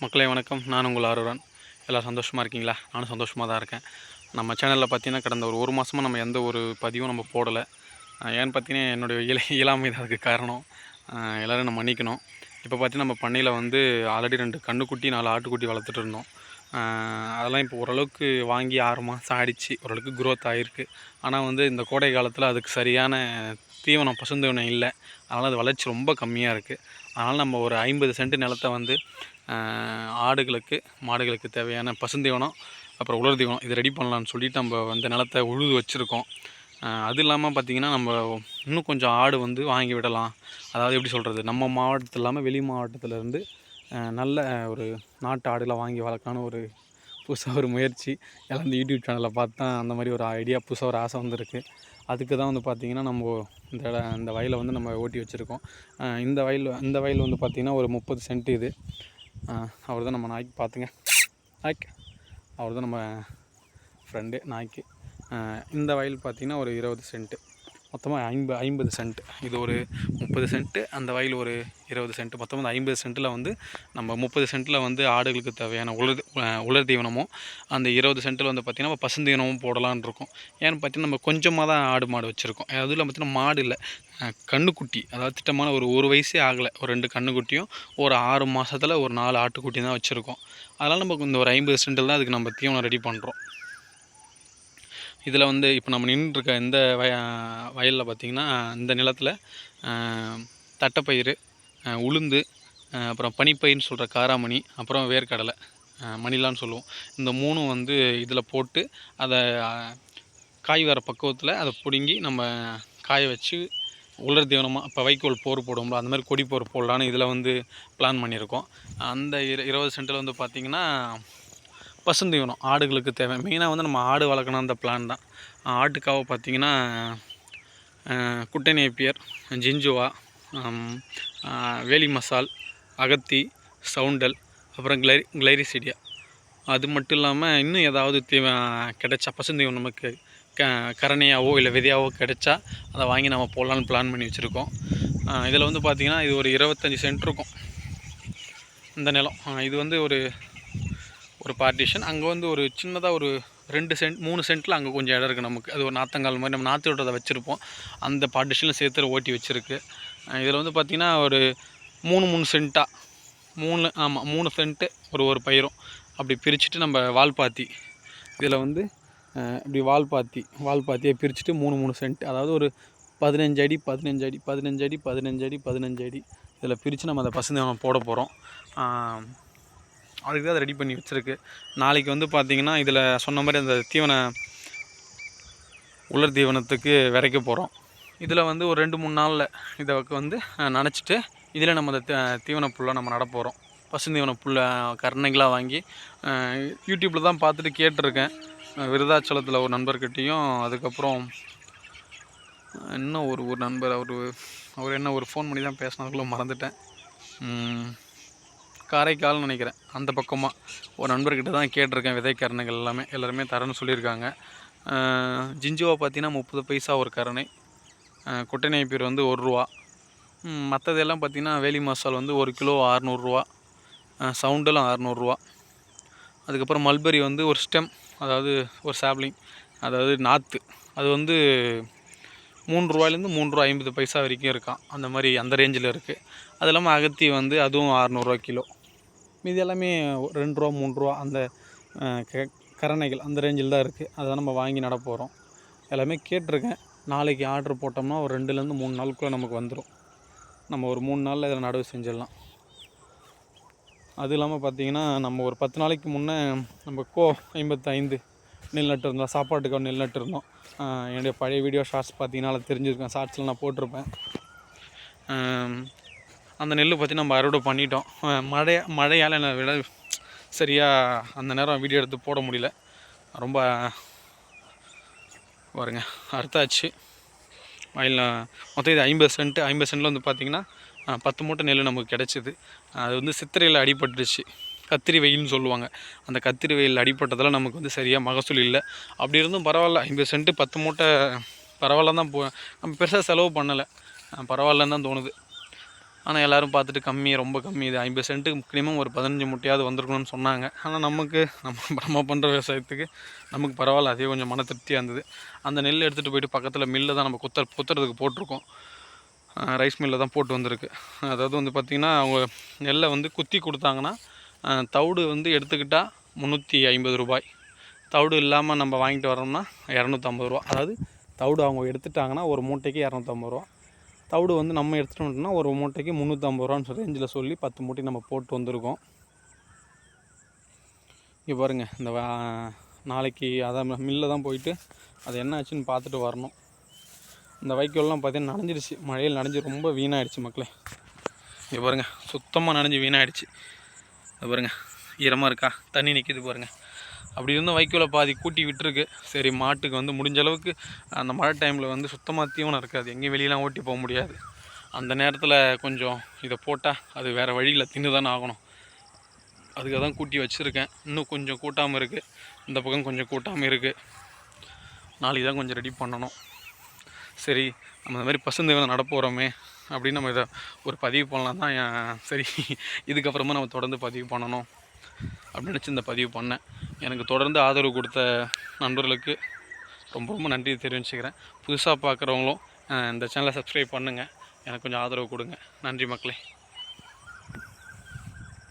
மக்களே வணக்கம். நான் உங்கள் ஆரூரன். எல்லாம் சந்தோஷமாக இருக்கீங்களா? நானும் சந்தோஷமாக தான் இருக்கேன். நம்ம சேனலில் பார்த்தீங்கன்னா கடந்த ஒரு மாதமாக நம்ம எந்த ஒரு பதிவும் நம்ம போடலை. ஏன்னு பார்த்தீங்கன்னா என்னுடைய இயலாமை தான் அதுக்கு காரணம். எல்லோரும் நம்ம மன்னிக்கணும். இப்போ பார்த்தீங்கன்னா நம்ம பண்ணையில் வந்து ஆல்ரெடி 2 கன்றுக்குட்டி 4 ஆட்டுக்குட்டி வளர்த்துட்டு இருந்தோம். அதெல்லாம் இப்போ ஓரளவுக்கு வாங்கி 6 மாதம் ஆகிடுச்சு. ஓரளவுக்கு க்ரோத் ஆகிருக்கு. ஆனால் வந்து இந்த கோடை காலத்தில் அதுக்கு சரியான தீவனம் பசுந்தீவனம் இல்லை. அதனால் அது வளர்ச்சி ரொம்ப கம்மியாக இருக்குது. அதனால் நம்ம ஒரு 50 சென்ட் நிலத்தை வந்து ஆடுகளுக்கு மாடுகளுக்கு தேவையான பசுந்தீவனம் அப்புறம் உலர் தீவனம் இது ரெடி பண்ணலான்னு சொல்லிட்டு நம்ம வந்து நிலத்தை உழுது வச்சுருக்கோம். அது இல்லாமல் பார்த்திங்கன்னா நம்ம இன்னும் கொஞ்சம் ஆடு வந்து வாங்கி விடலாம். அதாவது எப்படி சொல்கிறது, நம்ம மாவட்டத்தில் இல்லாமல் வெளி மாவட்டத்திலேருந்து நல்ல ஒரு நாட்டு ஆடுகளை வாங்கி வளர்க்கலான்னு ஒரு புதுசாக ஒரு முயற்சி. எல்லாம் இந்த யூடியூப் சேனலில் பார்த்து தான் அந்த மாதிரி ஒரு ஐடியா புதுசாக ஒரு ஆசை வந்திருக்கு. அதுக்கு தான் வந்து பார்த்திங்கன்னா நம்ம இந்த வயலை வந்து நம்ம ஓட்டி வச்சுருக்கோம். இந்த வயல் வந்து பார்த்திங்கன்னா ஒரு 30 சென்ட் இது. அவர் தான் நம்ம நாய்க்கு பார்த்துங்க அவர் தான் நம்ம ஃப்ரெண்டு நாய்க்கு. இந்த வயல் பார்த்திங்கன்னா ஒரு 20 சென்ட்டு, மொத்தமாக 50 சென்ட். இது ஒரு 30 சென்ட்டு, அந்த வயல் ஒரு 20 சென்ட், மொத்தமாக 50 சென்ட்டில் வந்து நம்ம 30 சென்ட்டில் வந்து ஆடுகளுக்கு தேவையான உலர் தீவனமும், அந்த 20 சென்ட்டில் வந்து பார்த்திங்கன்னா நம்ம பசுந்தீவனமும் போடலான்னு இருக்கோம். ஏன்னு பார்த்தீங்கன்னா நம்ம கொஞ்சமாக தான் ஆடு மாடு வச்சுருக்கோம். அதில் பார்த்திங்கன்னா மாடு இல்லை, கன்றுக்குட்டி. அதாவது திட்டமான ஒரு வயசே ஆகலை. ஒரு 2 கன்றுக்குட்டியும் ஒரு 6 மாதத்தில் ஒரு 4 ஆட்டுக்குட்டி தான் வச்சுருக்கோம். அதனால் நமக்கு இந்த ஒரு 50 சென்ட்டில் தான் அதுக்கு நம்ம தீவனம் ரெடி பண்ணுறோம். இதில் வந்து இப்போ நம்ம நின்றுருக்க இந்த வயலில் பார்த்திங்கன்னா இந்த நிலத்தில் தட்டைப்பயிறு, உளுந்து, அப்புறம் பனிப்பயிர்னு சொல்கிற காராமணி, அப்புறம் வேர்க்கடலை, மணிலான்னு சொல்லுவோம். இந்த 3 வந்து இதில் போட்டு அதை காய் வர பக்குவத்தில் அதை பிடுங்கி நம்ம காய வச்சு உலர் தீவனமாக இப்போ வைக்கோல் போர் போடுவோம்ல, அந்த மாதிரி கொடி போர் போடலான்னு இதில் வந்து பிளான் பண்ணியிருக்கோம். அந்த 20 சென்ட்டில் வந்து பார்த்திங்கன்னா பசுந்தீவனம் ஆடுகளுக்கு தேவை. மெயினாக வந்து நம்ம ஆடு வளர்க்கணும் அந்த பிளான் தான். ஆட்டுக்காக பார்த்திங்கன்னா குட்டை நேப்பியர், ஜிஞ்சுவா, வேலி மசால், அகத்தி, சவுண்டல், அப்புறம் கிளைரிசிடியா. அது மட்டும் இல்லாமல் இன்னும் ஏதாவது கிடைச்சா பசுந்தீவனம் நமக்கு கரணையாவோ இல்லை விதையாவோ கிடைச்சா அதை வாங்கி நம்ம போடலான்னு பிளான் பண்ணி வச்சுருக்கோம். இதில் வந்து பார்த்திங்கன்னா இது ஒரு 25 சென்ட் இருக்கும் இந்த நிலம். இது வந்து ஒரு பார்ட்டிஷன். அங்கே வந்து ஒரு சின்னதாக ஒரு 2 சென்ட் 3 சென்ட்டில் அங்கே கொஞ்சம் இடம் இருக்குது நமக்கு. அது ஒரு நாற்றங்கால் மாதிரி நம்ம நாற்று விட்றதை வச்சுருப்போம். அந்த பார்ட்டிஷனில் சேர்த்து ஓட்டி வச்சுருக்கு. இதில் வந்து பார்த்திங்கன்னா ஒரு 3 சென்ட்டாக 3 சென்ட்டு ஒரு பயிரும் அப்படி பிரிச்சுட்டு நம்ம வால்பாத்தி இதில் வந்து இப்படி வால்பாத்தியை பிரிச்சுட்டு 3 சென்ட், அதாவது ஒரு 15 அடி 15 அடி 15 அடி 15 அடி 15 அடி இதில் பிரித்து நம்ம அந்த பசுந்தீவனம் போட போகிறோம். அதுக்கு தான் அதை ரெடி பண்ணி வச்சுருக்கு. நாளைக்கு வந்து பார்த்திங்கன்னா இதில் சொன்ன மாதிரி அந்த உலர் தீவனத்துக்கு விரைக்க போகிறோம். இதில் வந்து ஒரு 2-3 நாளில் இதை வந்து நனைச்சிட்டு இதில் நம்ம அந்த தீவன புல்லை நம்ம நட போகிறோம். பசுந்தீவன புல்லை கருணைகளாக வாங்கி யூடியூப்பில் தான் பார்த்துட்டு கேட்டிருக்கேன். விருதாச்சலத்தில் ஒரு நண்பர்கிட்டையும், அதுக்கப்புறம் இன்னும் ஒரு நண்பர் அவர் என்ன ஒரு ஃபோன் பண்ணி தான் பேசினதுக்குள்ளே மறந்துட்டேன். காரைக்கால்னு நினைக்கிறேன். அந்த பக்கமாக ஒரு நண்பர்கிட்ட தான் கேட்டிருக்கேன். விதை கருணைகள் எல்லாருமே தரேன்னு சொல்லியிருக்காங்க. ஜிஞ்சுவா பார்த்திங்கன்னா 30 பைசா ஒரு கரணை, குட்டை நேப்பியர் வந்து 1 ரூபா, மற்றதெல்லாம் பார்த்திங்கன்னா வேலி மசால் வந்து 1 கிலோ 600 ரூபா, சவுண்டெல்லாம் 600 ரூபா. அதுக்கப்புறம் மல்பெரி வந்து ஒரு ஸ்டெம், அதாவது ஒரு சாப்ளிங், அதாவது நாற்று, அது வந்து 3 ரூபாயிலேருந்து 3 ரூபா 50 பைசா வரைக்கும் இருக்கான். அந்த மாதிரி அந்த ரேஞ்சில் இருக்குது. அது இல்லாமல் அகத்தி வந்து அதுவும் 600 ரூபா கிலோ. மீதி எல்லாமே 2 ரூபா 3 ரூபா அந்த கரணைகள் அந்த ரேஞ்சில் தான் இருக்குது. அதை நம்ம வாங்கி நட போகிறோம். எல்லாமே கேட்டிருக்கேன். நாளைக்கு ஆர்டர் போட்டோம்னா ஒரு 2லேருந்து 3 நாளுக்குள்ளே நமக்கு வந்துடும். நம்ம ஒரு 3 நாளில் இதில் நடவு செஞ்சிடலாம். அது இல்லாமல் பார்த்திங்கன்னா நம்ம ஒரு 10 நாளைக்கு முன்னே நம்ம 55 நெல் நட்டு இருந்தோம். சாப்பாட்டுக்காக நெல் நட்டு இருந்தோம். என்னுடைய பழைய வீடியோ ஷார்ட்ஸ் பார்த்திங்கன்னா அதில் தெரிஞ்சிருக்கேன். ஷார்ட்ஸில் நான் போட்டிருப்பேன். அந்த நெல் பற்றி நம்ம அறுவடை பண்ணிட்டோம். மழையால் என்னை விட சரியாக அந்த நேரம் வீடியோ எடுத்து போட முடியல. ரொம்ப பாருங்க அறுத்தாச்சு. வயலில் மொத்தம் இது 50 சென்ட்டில் வந்து பார்த்திங்கன்னா 10 மூட்டை நெல் நமக்கு கிடச்சிது. அது வந்து சித்திரையில் அடிபட்டுருச்சு. கத்திரி வெயில்னு சொல்லுவாங்க. அந்த கத்திரி வெயில் அடிப்பட்டதில் நமக்கு வந்து சரியாக மகசூல் இல்லை. அப்படி இருந்தும் பரவாயில்ல, 50 சென்ட்டு 10 மூட்டை பரவாயில்ல தான். நம்ம பெருசாக செலவு பண்ணலை, பரவாயில்லன்னு தான் தோணுது. ஆனால் எல்லோரும் பார்த்துட்டு கம்மி, ரொம்ப கம்மி, இது 50 சென்ட்டுக்கு மினிமம் ஒரு 15 மூட்டையாவது வந்திருக்கணும்னு சொன்னாங்க. ஆனால் நம்ம பண்ணுற விவசாயத்துக்கு நமக்கு பரவாயில்ல, அதே கொஞ்சம் மன திருப்தியாக இருந்தது. அந்த நெல் எடுத்துகிட்டு போயிட்டு பக்கத்தில் மில்லில் தான் நம்ம குத்துறதுக்கு போட்டிருக்கோம். ரைஸ் மில்லில் தான் போட்டு வந்திருக்கு. அதாவது வந்து பார்த்திங்கன்னா அவங்க நெல்லை வந்து குத்தி கொடுத்தாங்கன்னா தவிடு வந்து எடுத்துக்கிட்டால் 350 ரூபாய், தவிடு இல்லாமல் நம்ம வாங்கிட்டு வரோம்னா 250 ரூபா. அதாவது தவிடு அவங்க எடுத்துட்டாங்கன்னா ஒரு மூட்டைக்கு 250 ரூபா, தவிடு வந்து நம்ம எடுத்துகிட்டு வந்துட்டோம்னா ஒரு மூட்டைக்கு 350 ரூபான்னு ரேஞ்சில் சொல்லி 10 மூட்டை நம்ம போட்டு வந்திருக்கோம். இங்கே பாருங்கள், இந்த நாளைக்கு அதை மில்லில் தான் போயிட்டு அது என்ன ஆச்சுன்னு பார்த்துட்டு வரணும். இந்த வைக்கோல்லாம் பார்த்தீங்கன்னா நனைஞ்சிடுச்சு, மழையில் நனைஞ்சி ரொம்ப வீணாகிடுச்சு மக்களே. இங்கே பாருங்கள், சுத்தமாக நனைஞ்சி வீணாகிடுச்சு. அது பாருங்கள், ஈரமாக இருக்கா, தண்ணி நிற்கிது பாருங்கள். அப்படி இருந்தும் வைக்கோலை பாதி கூட்டி விட்டுருக்கு. சரி, மாட்டுக்கு வந்து முடிஞ்ச அளவுக்கு அந்த மழை டைமில் வந்து சுத்தமாக தீவனம் இருக்காது, எங்கேயும் வெளியெலாம் ஓட்டி போக முடியாது. அந்த நேரத்தில் கொஞ்சம் இதை போட்டால் அது வேறு வழியில் தின்னு தானே ஆகணும். அதுக்காக தான் கூட்டி வச்சுருக்கேன். இன்னும் கொஞ்சம் கூட்டாமல் இருக்குது, இந்த பக்கம் கொஞ்சம் கூட்டாமல் இருக்குது. நாளைக்கு தான் கொஞ்சம் ரெடி பண்ணணும். சரி, நம்ம இந்த மாதிரி பசுந்தீவனம் நடப்போகிறோமே அப்படின்னு நம்ம இதை ஒரு பதிவு பண்ணலாம் தான். சரி, இதுக்கப்புறமா நம்ம தொடர்ந்து பதிவு பண்ணணும் அப்படின்னு நினச்சி இந்த பதிவு பண்ணேன். எனக்கு தொடர்ந்து ஆதரவு கொடுத்த நண்பர்களுக்கு ரொம்ப ரொம்ப நன்றி தெரிவிச்சுக்கிறேன். புதுசாக பார்க்குறவங்களும் இந்த சேனலை சப்ஸ்கிரைப் பண்ணுங்கள், எனக்கு கொஞ்சம் ஆதரவு கொடுங்க. நன்றி மக்களே.